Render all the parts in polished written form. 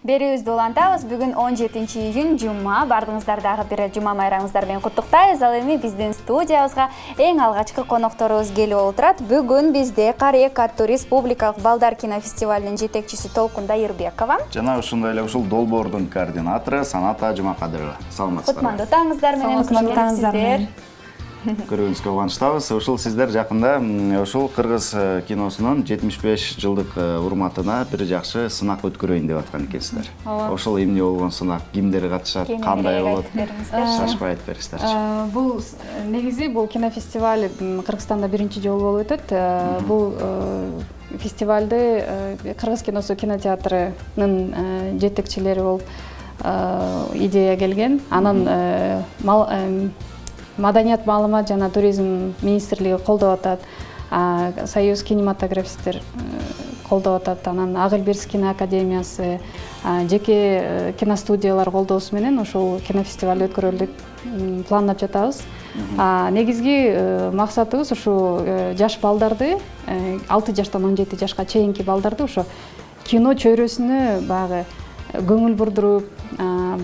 Берүүбүздү улантабыз. Бүгүн 17-июнь жума. Бардыңыздар дагы бир жума майрамыңыздар менен куттуктайбыз. Ал эми биздин студиябызга эң алгачкы конокторубуз келип отурат. Бүгүн бизде Карек аттуу республикалык балдар кинофестивалынын жетекчиси Толкун Дайырбекова. Жана ушундай эле ушул долбоордун координатору Саната Жумакадырова. Саламатсыздарбы? Кутмандуу таңыңыздар менен кош келипсиздер. Көрүүңүзгө кубанычтабыз. Ушул сиздер жакында ушул кыргыз киносунун 75 жылдык урматына бир жакшы сынак өткөрөйүн деп аткан экенсиздер. Ошол эмне болгон сынак, кимдер катышат, кандай болот? Шашпай айтып бериңиздерчи. Бул негизи бул кинофестиваль Кыргызстанда биринчи жолу болуп өтөт. Бул фестивалды Кыргыз киносу кинотеатрынын жетекчилери болуп идея келген. Анан Маданият, маалымат жана туризм министрлиги колдоп атат. Союз кинематографисттер колдоп атат. Анан Агылберс кино академиясы, жеке киностудиялар колдоосу менен ушул кинофестиваль өткөрөлүп пландап жатабыз. Негизги максатыбыз ушу жаш балдарды, 6 жаштан 17 жашка чейинки балдарды ошо кино чөйрөсүнө баягы көңүл бурдуруп,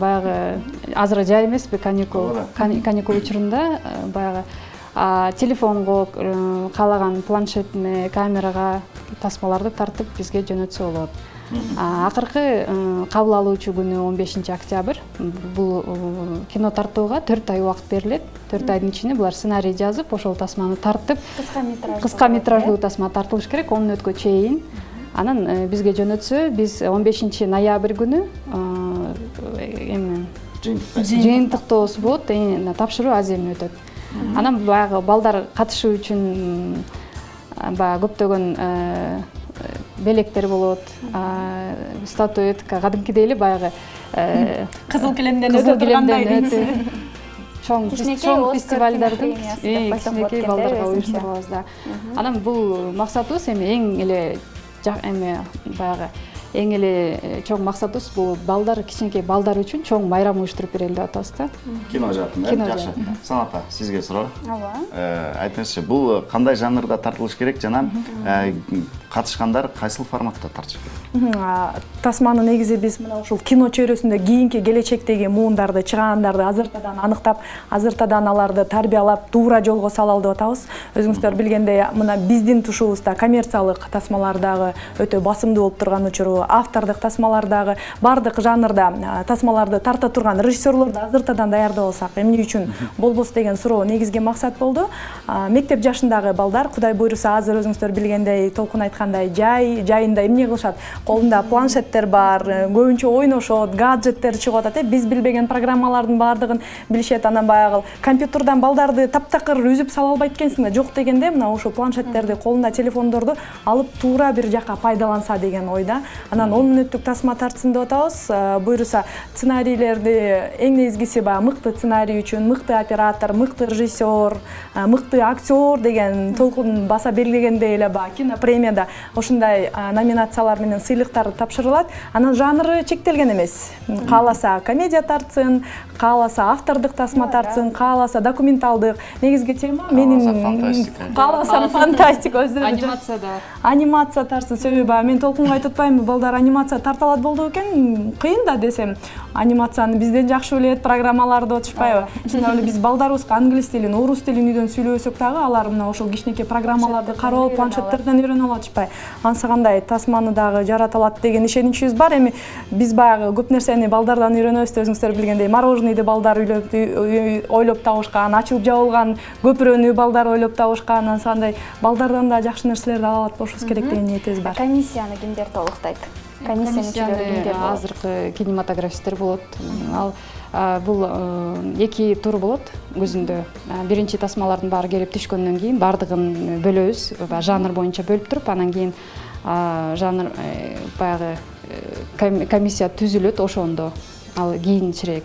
баягы азыр жай эмеспи каникул учурунда баягы телефонго, каалаган планшетине, камерага тасмаларды тартып бизге жөнөтсө болот. Акыркы кабыл алуучу күнү 15 октябрь. Бул кино тартууга 4 ай убакыт берилет. 4 айдын ичинде булар сценарий жазып, ошол тасманы тартып, кыска метраждуу тасма тартылыш керек 10 мүнөткө чейин. Анан бизге жөнөтсө, биз 15 ноябрь күнү жыйынтыктоосу болот, тапшыруу азем өтөт. Анан баягы балдар катышуу үчүн баягы көптөгөн белектер болот, статуэтка, кадимкидей эле баягы кызыл килемден өтө тургандай. Чоң фестивалдардын кичинекей балдарга уюштурабыз да. Анан бул максатыбыз эң эле баягы эң эле чоң максатыбыз бул балдар, кичинекей балдар үчүн чоң майрам уюштуруп берели деп атабыз да. Кино жаатында, жакшы. Саната, сизге суроо. Айтыңызчы, бул кандай жанрда тартылыш керек жана катышкандар кайсыл форматта тартыш керек? Тасманы негизи биз мына ушул кино чөйрөсүндө кийинки келечектеги муундарды, чыгаандарды азыртадан аныктап, азыртадан аларды тарбиялап, туура жолго салалы деп атабыз. Өзүңүздөр билгендей, мына биздин тушуубузда коммерциялык тасмалар дагы өтө басымдуу болуп турган учуру, автордук тасмалар дагы бардык жанрда тасмаларды тарта турган режиссерлорду азыртадан даярдап алсак, эмне үчүн болбос деген суроо негизги максат болду. Мектеп жашындагы балдар, Кудай буйруса, азыр өзүңүздөр билгендей, Толкун айткандай, жайында эмне кылышат? Колунда планшеттер бар, көбүнчө ойношот, гаджеттер чыгып атат. Биз билбеген программалардын бардыгын билишет. Анан баягы компьютерден балдарды таптакыр үзүп сала албайт экенсиң да, жок дегенде мына ошо планшеттерди, колунда телефондорду алып туура бир жака пайдаланса деген ойда. Анан 10 мүнөттүк тасма тартсын деп атабыз. Буйруса сценарийлерди эң негизгиси баягы мыкты сценарий үчүн мыкты оператор, мыкты режиссер, мыкты актер деген Толкун баса белгилегендей эле баягы кино премияда ошундай номинациялар менен сыйлыктар тапшырылат. Анан жанры чектелген эмес. Кааласа комедия тартсын, кааласа автордук тасма тартсын, кааласа документалдык. Негизги тема менин кааласам фантастика, анимация тартсын. Себеби мен Толкунга айтып атпаймынбы, балдар анимация тарта алат болду экен, кыйын да десем. Анимацияны бизден жакшы билет, программаларды отушпайбы. Чын эле биз балдарыбызга англис тилин, орус тилин үйдөн сүйлөсөк дагы алар мына ошол кичинекей программаларды карап, планшеттерден үйрөнүп алышпай. Анысы кандай тасманы дагы жарата алат деген ишеничибиз бар. Эми биз баягы көп нерсени балдардан үйрөнөбүз. Өзүңүздөр билгендей, мороженыйды балдар ойлоп табышкан, ачылып жабылган көпүрөнү балдар ойлоп табышкан. Анысы кандай балдардан да жакшы нерселерди ала алат болушубуз керек деген ниетибиз бар. Комиссияны кимдер толуктайт? Комиссияны азыркы кинематографисттер болот. Бул 2 тур болот көзүндө. Биринчи тасмалардын баары келип түшкөндөн кийин бардыгын бөлөбүз, жанр боюнча бөлүп туруп, анан кийин жанр баягы комиссия түзүлөт ошондо, ал кийинчерээк.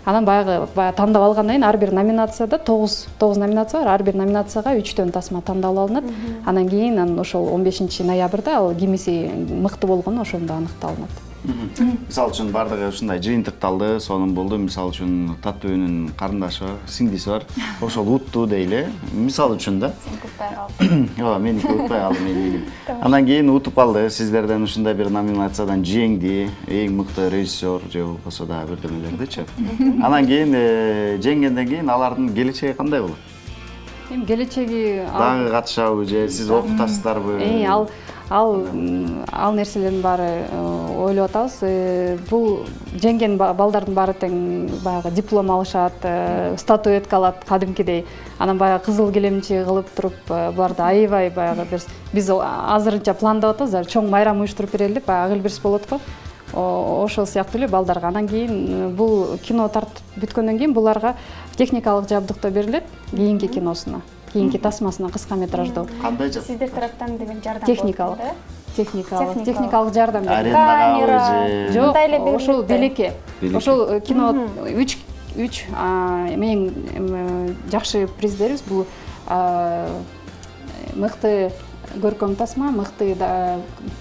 Анан баягы тандап алгандан кийин ар бир номинацияда 9 номинация бар, ар бир номинацияга 3төн тасма тандалып алынат. Анан кийин ошол 15 ноябрда ал кимиси мыкты болгону ошондо аныкталынат. Мисалы үчүн бардыгы ушундай жыйынтыкталды, сонун болду. Мисалы үчүн Таттуөнүн карындашы бар, сиңдиси бар. Ошол утту дейли. Мисалы үчүн да. Сен кутпай калдың. Ооба, меники утпай калды, менин. Андан кийин утуп калды. Сиздерден ушундай бир номинациядан жеңди. Эң мыкты режиссер же болбосо дагы бирдемелердичи. Андан кийин жеңгенден кийин алардын келечеги кандай болот? Эми келечеги Дагы катышабы же сиз окутасыздарбы? ал нерселердин баары ойлоп атабыз. Бул жеңген балдардын баары тең баягы диплом алышат, статуэтка алат кадимкидей. Анан баягы кызыл килемчи кылып туруп, буларды аябай баягы биз азырынча пландап атабыз, чоң майрам уюштуруп берели деп, баягы агыл-бирс болот го. Ошол сыяктуу эле балдарга. Анан кийин бул кино тартып бүткөндөн кийин буларга техникалык жабдыктоо берилет кийинки киносуна, кийинки тасмасына, кыска метраждуу. Кандай жабдык? Сиздер тараптан демек жардам Техникалык жардам берилет. Камера. Жок, ошол белекке. Ошол кино 3 менин жакшы приздерибиз бул мыкты көркөм тасма, мыкты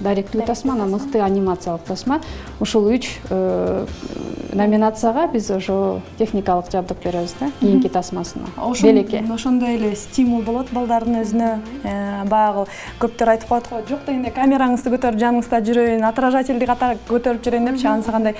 даректүү тасма, анан мыкты анимациялык тасма. Ушул 3 номинацияга биз ошо техникалык жабдык беребиз да, кийинки тасмасына. Белекке. Ошондой эле стимул болот балдардын өзүнө. Баягы көптөр айтып коет го, жок дегенде камераңызды көтөрүп жаныңызда жүрөйүн, отражательди катар көтөрүп жүрөйүн депчи. Анысы кандай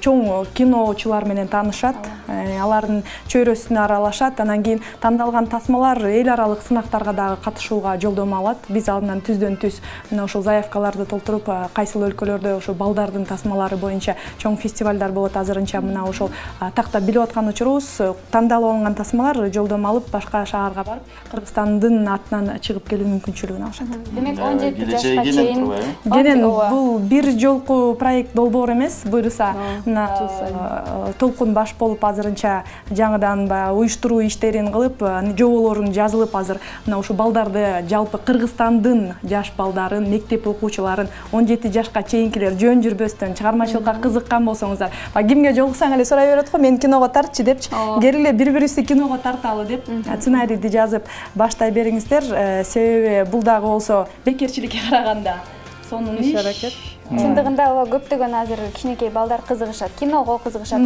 чоң киночулар менен таанышат, алардын чөйрөсүнө аралашат. Анан кийин тандалган тасмалар эл аралык сынактарга дагы катышууга жолдомо алат. Биз алдынан түздөн түз мына ошол заявкаларды толтуруп, кайсыл өлкөлөрдө ошо балдардын тасмалары боюнча чоң фестивалдар болот. Азырынча мына ошол тактап билип аткан учурубуз, тандалып алынган тасмалар жолдомо алып, башка шаарга барып, Кыргызстандын атынан чыгып келүү мүмкүнчүлүгүн алышат. Демек 17 жашка чейин Кенен бул бир жолку проект долбоор эмес, буйруса мына Толкун баш болуп азырынча жаңыдан баягы уюштуруу иштерин кылып, жоболорун жазылып азыр мына ушу балдарды жалпы Кыргызстандын жаш балдарын, мектеп окуучуларын 17 жашка чейинкилер жөн жүрбөстөн чыгармачылыкка кызыккан болсоңуздар, кимге жолуксаң эле сурай берет го, мен киного тартчы депчи, келгиле бири-бирибизди киного тарталы деп сценарийди жазып баштай бериңиздер. Себеби бул дагы болсо бекерчиликке караганда сонун иш аракет. Чындыгында ооба көптөгөн азыр кичинекей балдар кызыгышат, киного кызыгышат,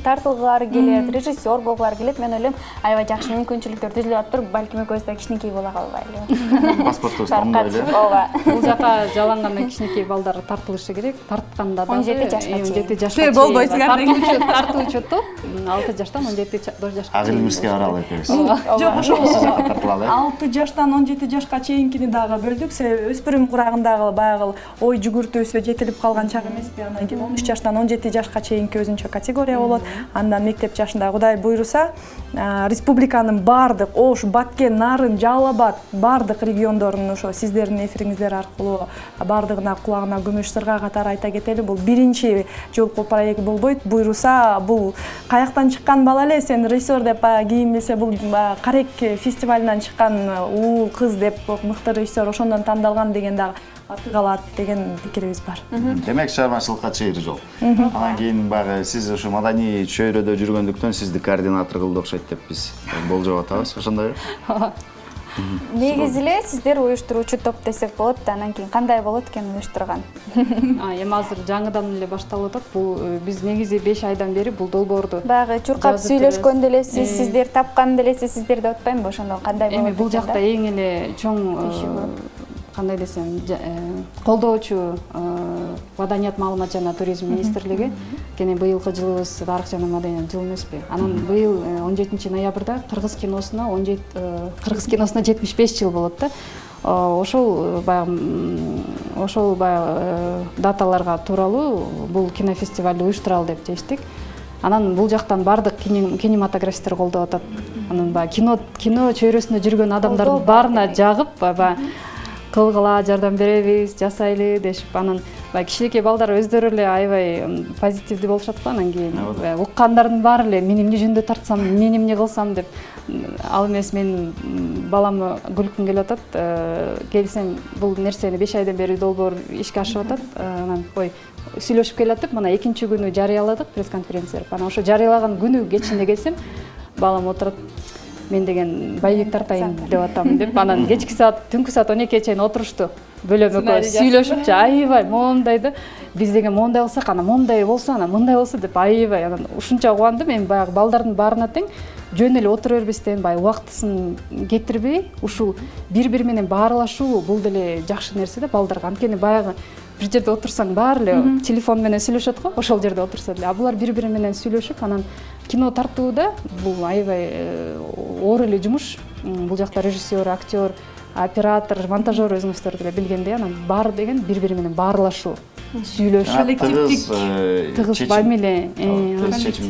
тартылгылары келет, режиссер болгулары келет. Мен ойлойм, аябай жакшы мүмкүнчүлүктөр түзүлүп атыптыр, балким экөөбүз да кичинекей боло калбайлы. Паспортубуз тандайлы. Ооба. Бул жака жалганда кичинекей балдар тартылышы керек. Тартканда да 17 жашка чейин. болбойт тартылуучу топ 6 жаштан 17 жашка. Агыл-бирске баралы экөөбүз. Жок, ошол тартылалы. 6 жаштан 17 жашка чейинкини дагы бөлдүк. Себеби өспүрүм курагындагы баягы ой жүгүртүүбүз жетилип калган чак эмеспи. Андан кийин 13 жаштан 17 жашка чейинки өзүнчө категория болот. Андан мектеп жашында Кудай буйруса, республиканын бардык Ош, Баткен, Нарын, Жалал Абад бардык региондорунун ошо сиздердин эфириңиздер аркылуу бардыгына кулагына күмүш сырга катары айта кетели. Бул биринчи жолку проект болбойт. Буйруса, бул каяктан чыккан бала эле, сен режиссер деп кийинмесе, бул Карек фестивалынан чыккан уул кыз деп мыкты режиссер ошондон тандалган деген дагы аты калат деген пикирибиз бар. Демек чыгармачылыкка чейин жол. Анан кийин баягы сиз ошо маданий чөйрөдө жүргөндүктөн сизди координатор кылды окшойт деп биз болжоп атабыз. Ошондойбу? Негизи эле сиздер уюштуруучу топ десек болот. Анан кийин кандай болот экен уюштурган? Эми азыр жаңыдан эле башталып атат. Бул биз негизи 5 айдан бери бул долбоорду баягы чуркап сүйлөшкөн делесиз, сиздер тапкан делесиз, сиздерди атпаймынбы? Ошондо кандай болот? Эми бул жакта эң эле чоң кандай десем, колдоочу Маданият, маалымат жана туризм министрлиги. Кene быйылкы жылыбыз тарых жана маданият жылы эмеспи? Анан быйыл 17 ноябрда кыргыз киносуна 75 жыл болот да. Ошол баягы даталарга тууралуу бул кинофестивалды уюштуралы деп чечтик. Анан бул жактан бардык кинематографисттер колдоп атат. Анан баягы кино чөйрөсүндө жүргөн адамдардын баарына жагып, кылгыла, жардам беребиз, жасайлы дешип, анан кичинекей балдар өздөрү эле аябай позитивдүү болушат го. Анан кийин уккандардын баары эле мен эмне жөнүндө тартсам, мен эмне кылсам деп, ал эмес мен баламы күлкүм келип атат. Келсем бул нерсени 5 айдан бери долбоор ишке ашып атат. Анан сүйлөшүп келатып, мына экинчи күнү жарыяладык пресс-конференция. Анан ошо жарыялаган күнү кечинде келсем, балам отурат. мен деген байбек тартайын деп атамын деп анан кечки саат түнкү саат 12-ге чейин отурушту бөлөм экөө сүйлөшүпчү аябай моундайды биз деген моундай кылсак анан моундай болсо анан мындай болсо деп аябай анан ушунча кубандым эми баягы балдардын баарына тең жөн эле отура бербестен баягы убактысын кетирбей ушул бири менен баарлашуу бул деле жакшы нерсе да балдарга анткени баягы бир жерде отурсаң баары эле телефон менен сүйлөшөт го ошол жерде отурса деле а булар бири менен сүйлөшүп анан кино тартууда бул аябай оор эле жумуш бул жакта режиссер актер оператор монтажер өзүңүздөр деле билгендей анан баары деген бири менен баарлашуу сүйлөшүү коллективдик тыгыз мамиле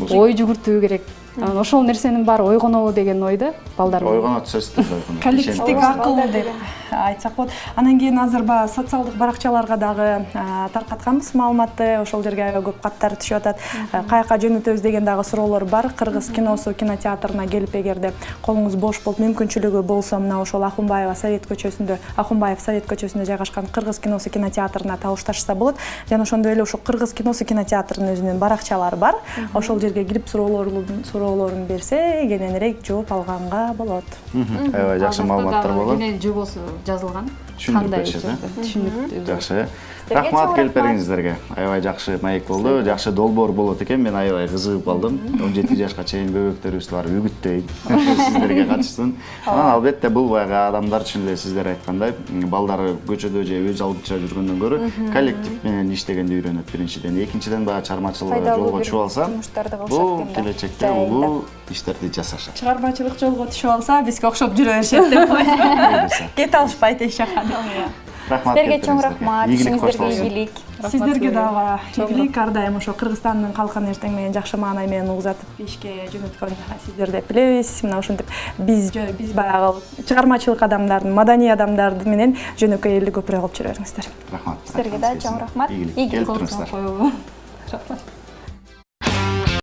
ой жүгүртүү керек анан ошол нерсенин баары ойгонобу деген ойда балдар ойгонот сөзсүз коллективдик акыл деп айтсак болот. Анан кийин азыр баягы социалдык баракчаларга дагы таркатканбыз маалыматты, ошол жерге аябай көп каттар түшүп атат. Каяка жөнөтөбүз деген дагы суроолор бар. Кыргыз киносу кинотеатрына келип эгерде колуңуз бош болуп мүмкүнчүлүгү болсо мына ошол Ахунбаев Совет көчөсүндө жайгашкан Кыргыз киносу кинотеатрына табышташса болот. Жана ошондой эле ошол Кыргыз киносу кинотеатрынын өзүнүн баракчалары бар. Ошол жерге кирип суроолорун берсе, кененирээк жооп алганга болот. Аябай жакшы маалыматтар болот. Жобосу жазылган. Түшүнүктүү. Жакшы. Рахмат келип бергениңиздерге. Аябай жакшы маек болду, жакшы долбоор болот экен. Мен аябай кызыгып калдым. 17 жашка чейин бөбөктөрүбүз бар, үгүттөйт. Сиздерге катышсын. Анан албетте бул баягы адамдар үчүн эле сиздер айткандай, балдар көчөдө же өз алдынча жүргөндөн көрө коллектив менен иштегенди үйрөнөт биринчиден. Экинчиден баягы чыгармачылык жолго түшүп алса, бул келечекте улуу иштерди жасашат. Чыгармачылык жолго түшүп алса, бизге окшоп жүрө беришет деп коесуң. Кете алышпайт эч жака. Рахмат. Сиздерге чоң рахмат. Ишиңиздерге ийгилик. Сиздерге дагы ийгилик. Ар дайым ошо Кыргызстандын калкын эртең менен жакшы маанай менен угузатып ишке жөнөткөн сиздерди билебиз. Мына ошентип биз баягы чыгармачылык адамдардын, маданий адамдарды менен жөнөкөй элди көпүрөөк алып жүрө бериңиздер. Рахмат. Сиздерге да чоң рахмат. Ийгилик. Келип туруңуздар.